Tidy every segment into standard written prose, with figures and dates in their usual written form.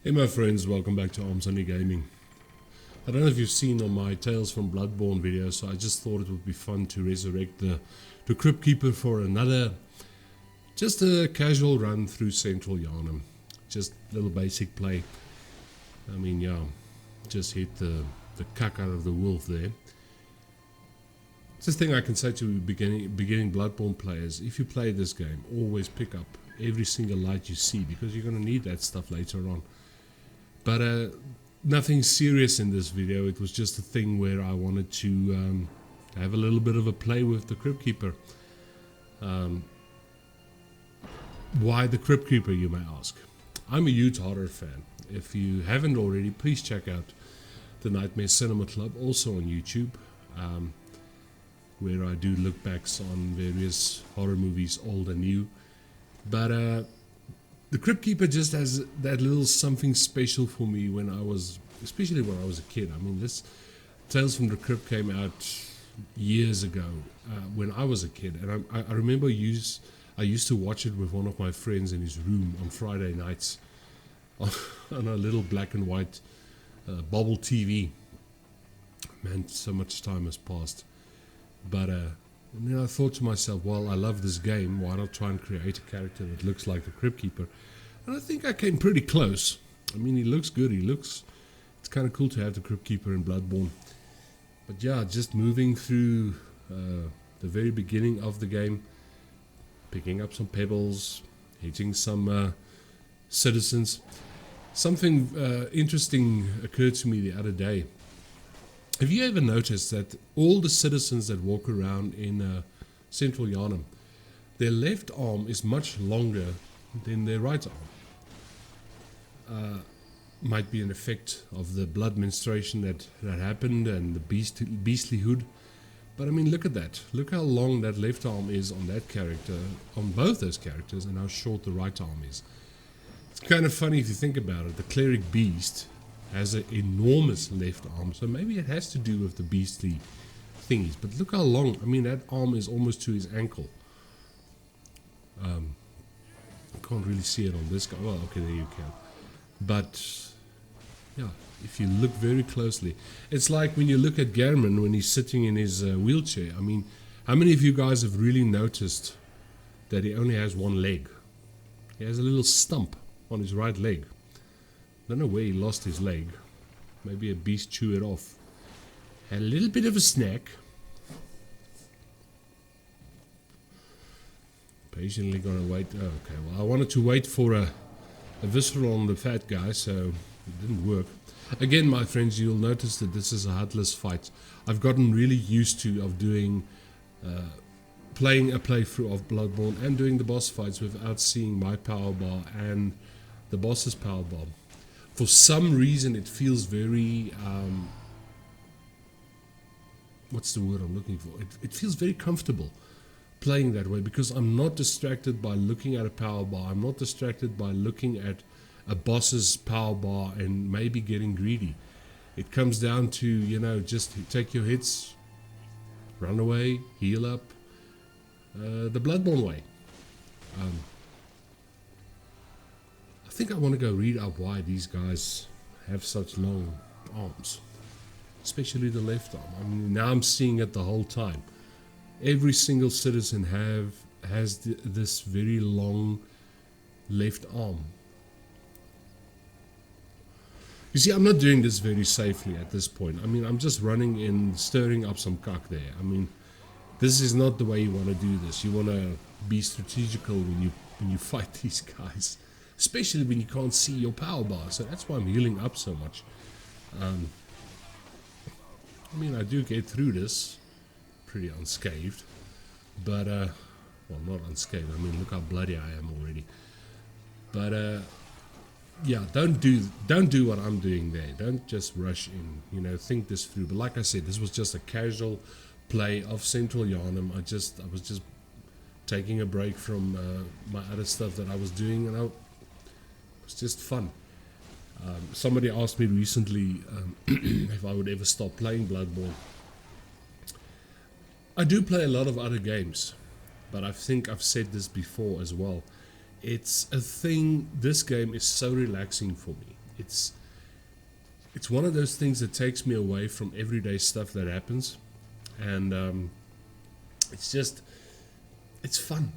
Hey my friends, welcome back to Arms Only Gaming. I don't know if you've seen on my Tales from Bloodborne video, so I just thought it would be fun to resurrect the Crypt Keeper for another, just a casual run through Central Yharnum. Just a little basic play. I mean, yeah, just hit the cuck out of the wolf there. Just thing I can say to beginning Bloodborne players: if you play this game, always pick up every single light you see, because you're going to need that stuff later on. But nothing serious in this video. It was just a thing where I wanted to have a little bit of a play with the Crypt Keeper. Why the Crypt Keeper, you may ask? I'm a huge horror fan. If you haven't already, please check out the Nightmare Cinema Club, also on YouTube, where I do look backs on various horror movies, old and new. But the Crypt Keeper just has that little something special for me especially when I was a kid. I mean, this Tales from the Crypt came out years ago when I was a kid, and I remember I used to watch it with one of my friends in his room on Friday nights on a little black and white bobble TV. Man, so much time has passed. But and then I thought to myself, well, I love this game, why not try and create a character that looks like the Crypt Keeper? And I think I came pretty close. I mean, he looks good, it's kind of cool to have the Crypt Keeper in Bloodborne. But yeah, just moving through the very beginning of the game, picking up some pebbles, hitting some citizens. Something interesting occurred to me the other day. Have you ever noticed that all the citizens that walk around in Central Yharnum, their left arm is much longer than their right arm? Might be an effect of the blood menstruation that happened and the beastlyhood. But I mean, look at that. Look how long that left arm is on that character, on both those characters, and how short the right arm is. It's kind of funny if you think about it. The cleric beast has an enormous left arm, so maybe it has to do with the beastly thingies. But look how long. I mean, that arm is almost to his ankle. I can't really see it on this guy. Well, okay, there you can. But yeah, if you look very closely, it's like when you look at Yharnum when he's sitting in his wheelchair. I mean, how many of you guys have really noticed that he only has one leg? He has a little stump on his right leg. Don't know where he lost his leg. Maybe a beast chewed it off. Had a little bit of a snack. Patiently gonna wait. Oh, okay, well, I wanted to wait for a visceral on the fat guy, so it didn't work. Again, my friends, you'll notice that this is a HUDless fight. I've gotten really used to doing playing a playthrough of Bloodborne and doing the boss fights without seeing my power bar and the boss's power bar. For some reason, it feels very, what's the word I'm looking for? It feels very comfortable playing that way, because I'm not distracted by looking at a power bar. I'm not distracted by looking at a boss's power bar and maybe getting greedy. It comes down to, just take your hits, run away, heal up, the Bloodborne way. I think I want to go read up why these guys have such long arms, especially the left arm. I mean, now I'm seeing it the whole time. Every single citizen has this very long left arm. You see, I'm not doing this very safely at this point. I mean, I'm just running in, stirring up some cock there. I mean, this is not the way you want to do this. You want to be strategical when you fight these guys. Especially when you can't see your power bar. So that's why I'm healing up so much. I mean, I do get through this pretty unscathed. But, well, not unscathed. I mean, look how bloody I am already. But, yeah, don't do what I'm doing there. Don't just rush in. Think this through. But like I said, this was just a casual play of Central Yharnum. I was just taking a break from my other stuff that I was doing, and it was just fun. Somebody asked me recently if I would ever stop playing Bloodborne. I do play a lot of other games, but I think I've said this before as well. It's a thing, this game is so relaxing for me. it's one of those things that takes me away from everyday stuff that happens, and it's fun.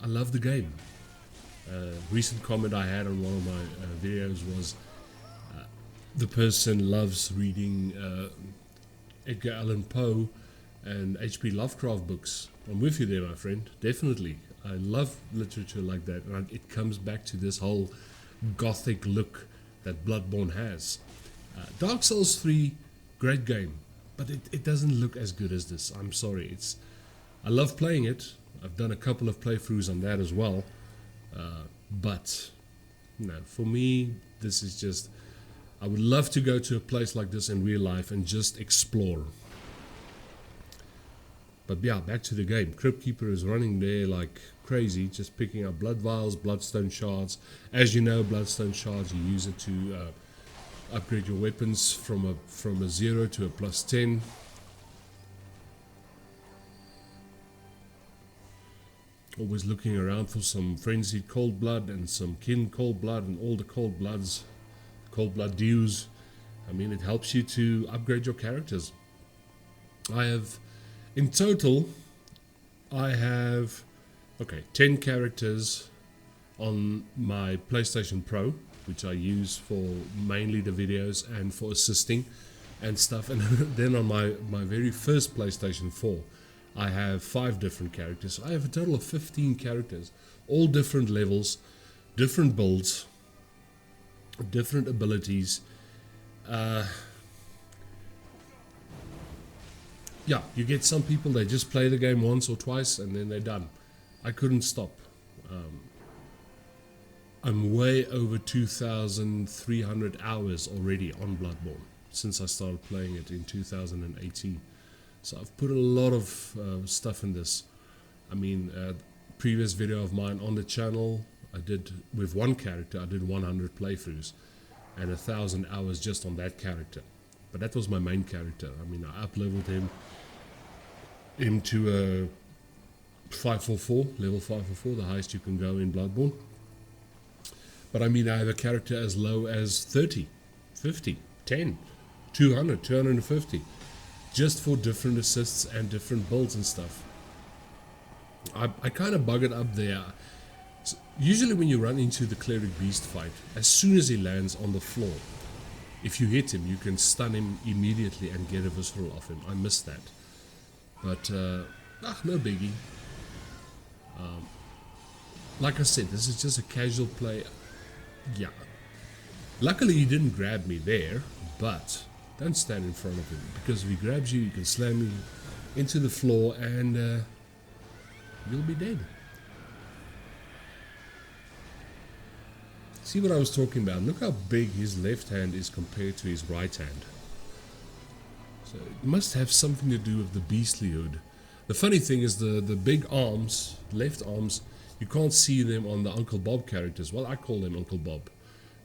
I love the game. Recent comment I had on one of my videos was the person loves reading Edgar Allan Poe and H.P. Lovecraft books. I'm with you there, my friend. Definitely. I love literature like that, and it comes back to this whole gothic look that Bloodborne has. Dark Souls 3, great game, but it doesn't look as good as this. I'm sorry. I love playing it. I've done a couple of playthroughs on that as well, but no, for me, this is just. I would love to go to a place like this in real life and just explore. But yeah, back to the game. Crypt Keeper is running there like crazy, just picking up blood vials, bloodstone shards. As you know, bloodstone shards, you use it to upgrade your weapons from a 0 to a +10. Always looking around for some frenzied cold blood and some kin cold blood and all the cold bloods, cold blood dues. I mean, it helps you to upgrade your characters. In total, I have 10 characters on my PlayStation Pro, which I use for mainly the videos and for assisting and stuff. And then on my very first PlayStation 4, I have 5 different characters. So I have a total of 15 characters, all different levels, different builds, different abilities. Yeah, you get some people, they just play the game once or twice and then they're done. I couldn't stop. I'm way over 2,300 hours already on Bloodborne since I started playing it in 2018. So I've put a lot of stuff in this. I mean, previous video of mine on the channel, I did with one character, I did 100 playthroughs and 1,000 hours just on that character. But that was my main character. I mean, I up-leveled him to a 544, level 544, the highest you can go in Bloodborne. But I mean, I have a character as low as 30, 50, 10, 200, 250, just for different assists and different builds and stuff. I kind of bug it up there. So usually when you run into the cleric beast fight, as soon as he lands on the floor, if you hit him, you can stun him immediately and get a visceral off him. I missed that. But, no biggie. Like I said, this is just a casual play. Yeah. Luckily he didn't grab me there, but don't stand in front of him, because if he grabs you, you can slam him into the floor and you'll be dead. See what I was talking about? Look how big his left hand is compared to his right hand. So it must have something to do with the beastlyhood. The funny thing is the big arms, left arms, you can't see them on the Uncle Bob characters. Well, I call them Uncle Bob.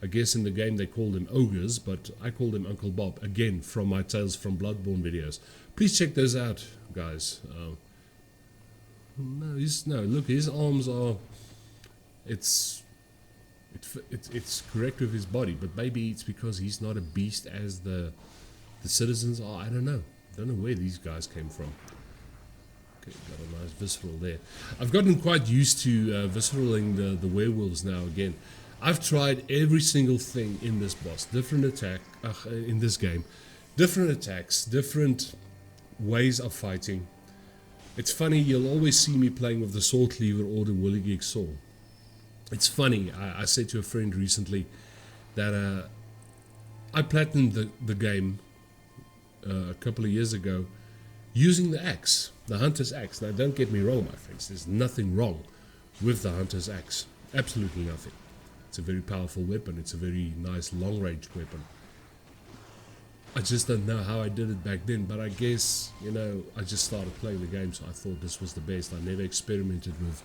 I guess in the game they call them ogres, but I call them Uncle Bob. Again, from my Tales from Bloodborne videos. Please check those out, guys. Look, his arms are... It's correct with his body, but maybe it's because he's not a beast as the citizens are. I don't know. I don't know where these guys came from. Okay, got a nice visceral there. I've gotten quite used to visceraling the werewolves now again. I've tried every single thing in this boss. Different attack, in this game. Different attacks, different ways of fighting. It's funny, you'll always see me playing with the sword cleaver or the whirligig saw. It's funny, I said to a friend recently that I platinumed the game a couple of years ago using the axe, the hunter's axe. Now don't get me wrong, my friends, there's nothing wrong with the hunter's axe, absolutely nothing. It's a very powerful weapon, it's a very nice long range weapon. I just don't know how I did it back then, but I guess, I just started playing the game, so I thought this was the best. I never experimented with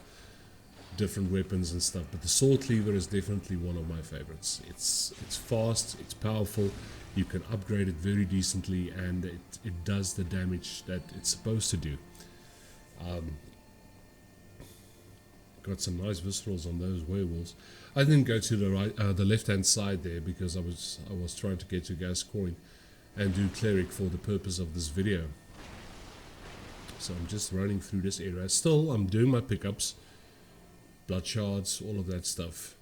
different weapons and stuff, but the sword cleaver is definitely one of my favorites. It's fast, it's powerful, you can upgrade it very decently, and it does the damage that it's supposed to do. Got some nice viscerals on those werewolves. I didn't go to the right, the left-hand side there because I was trying to get to Gascoigne and do cleric for the purpose of this video. So I'm just running through this area. Still, I'm doing my pickups, blood shards, all of that stuff.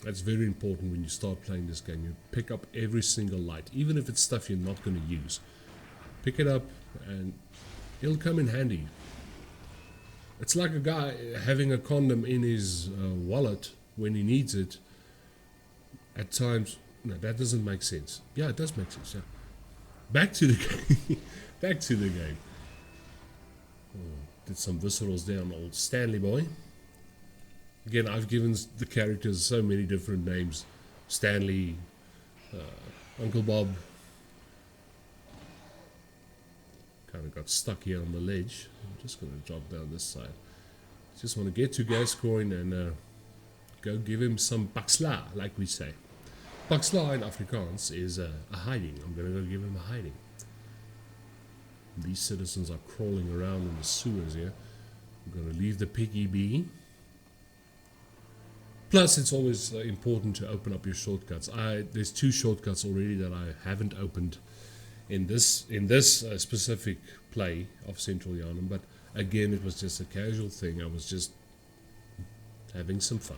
That's very important when you start playing this game. You pick up every single light, even if it's stuff you're not going to use. Pick it up and it'll come in handy. It's like a guy having a condom in his wallet when he needs it. At times, no, that doesn't make sense. Yeah, it does make sense. Yeah. Back to the game. Back to the game. Oh, did some viscerals there on old Stanley boy. Again, I've given the characters so many different names. Stanley, Uncle Bob. Kind of got stuck here on the ledge. I'm just going to drop down this side. Just want to get to Gascoigne and go give him some baksla, like we say. Baksla in Afrikaans is a hiding. I'm going to go give him a hiding. These citizens are crawling around in the sewers here. I'm going to leave the piggy be. Plus, it's always important to open up your shortcuts. There's 2 shortcuts already that I haven't opened in this specific play of Central Yharnum, but again, it was just a casual thing. I was just having some fun.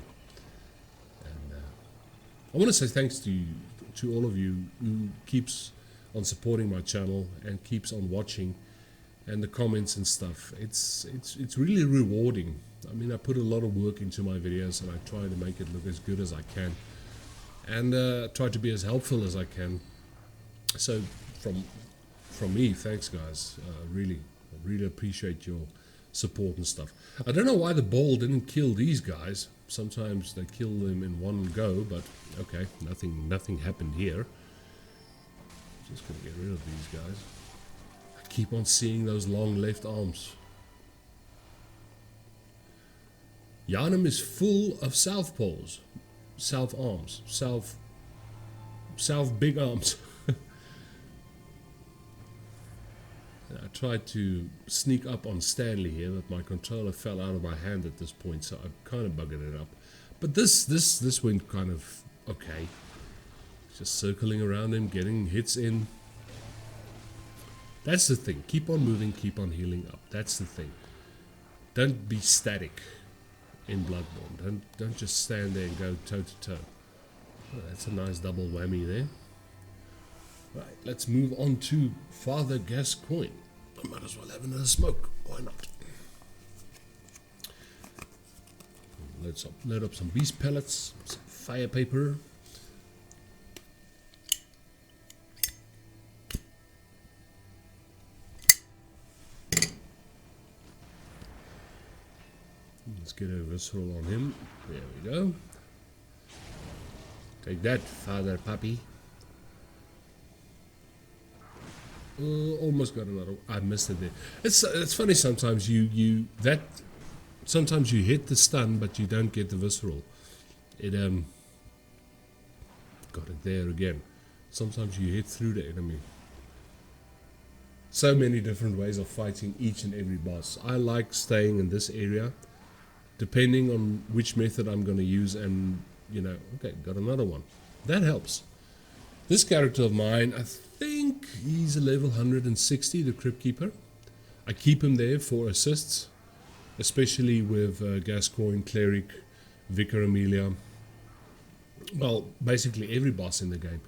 And I want to say thanks to all of you who keeps on supporting my channel and keeps on watching, and the comments and stuff. It's really rewarding. I mean, I put a lot of work into my videos and I try to make it look as good as I can, and try to be as helpful as I can. So from me, thanks guys. I really appreciate your support and stuff. I don't know why the ball didn't kill these guys. Sometimes they kill them in one go, but okay, nothing happened here. Just gonna get rid of these guys. I keep on seeing those long left arms. Yharnum is full of south poles, south arms, south big arms. I tried to sneak up on Stanley here, but my controller fell out of my hand at this point, so I kind of buggered it up. But this went kind of okay. Just circling around him, getting hits in. That's the thing. Keep on moving, keep on healing up. That's the thing. Don't be static in Bloodborne. Don't just stand there and go toe to toe. Oh, that's a nice double whammy there. Right, let's move on to Father Gascoigne. I might as well have another smoke. Why not? Let's load up some beast pellets, some fire paper. Let's get a visceral on him. There we go. Take that, Father Puppy. Almost got another. I missed it there. It's funny sometimes sometimes you hit the stun but you don't get the visceral. It got it there again. Sometimes you hit through the enemy. So many different ways of fighting each and every boss. I like staying in this area, depending on which method I'm going to use, and okay, got another one. That helps. This character of mine, I think he's a level 160, the Crypt Keeper. I keep him there for assists, especially with Gascoigne, Cleric, Vicar Amelia. Well, basically every boss in the game.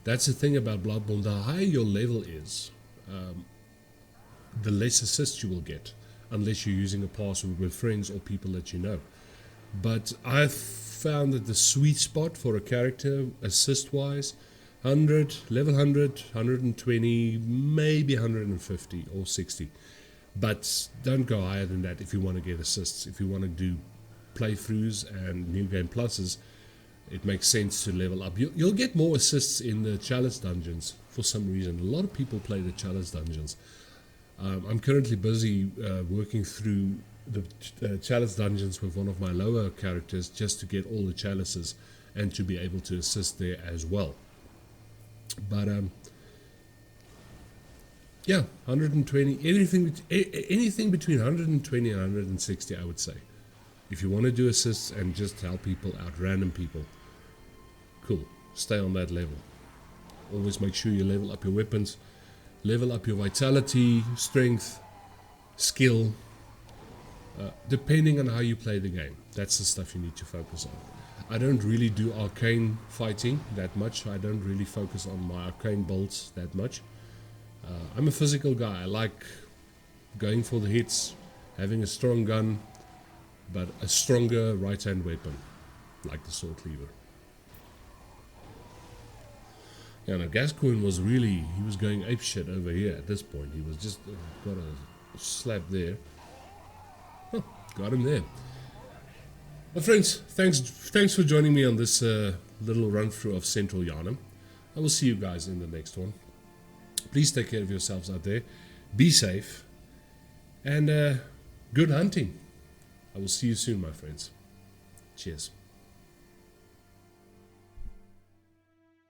That's the thing about Bloodborne. The higher your level is, the less assists you will get, unless you're using a password with friends or people that you know. But I've found that the sweet spot for a character, assist-wise, 100, level 100, 120, maybe 150 or 60. But don't go higher than that if you want to get assists. If you want to do playthroughs and new game pluses, it makes sense to level up. You'll get more assists in the Chalice dungeons for some reason. A lot of people play the Chalice dungeons. I'm currently busy working through the Chalice dungeons with one of my lower characters just to get all the chalices and to be able to assist there as well. But yeah, 120, anything between 120 and 160, I would say. If you want to do assists and just help people out, random people, cool, stay on that level. Always make sure you level up your weapons, level up your vitality, strength, skill, depending on how you play the game. That's the stuff you need to focus on. I don't really do arcane fighting that much. I don't really focus on my arcane bolts that much. I'm a physical guy. I like going for the hits, having a strong gun, but a stronger right-hand weapon, like the sword cleaver. Yeah, no, Gascoigne was really, he was going apeshit over here at this point. He was just got a slap there. Oh, got him there. Well, friends, thanks for joining me on this little run-through of Central Yharnum. I will see you guys in the next one. Please take care of yourselves out there. Be safe. And good hunting. I will see you soon, my friends. Cheers.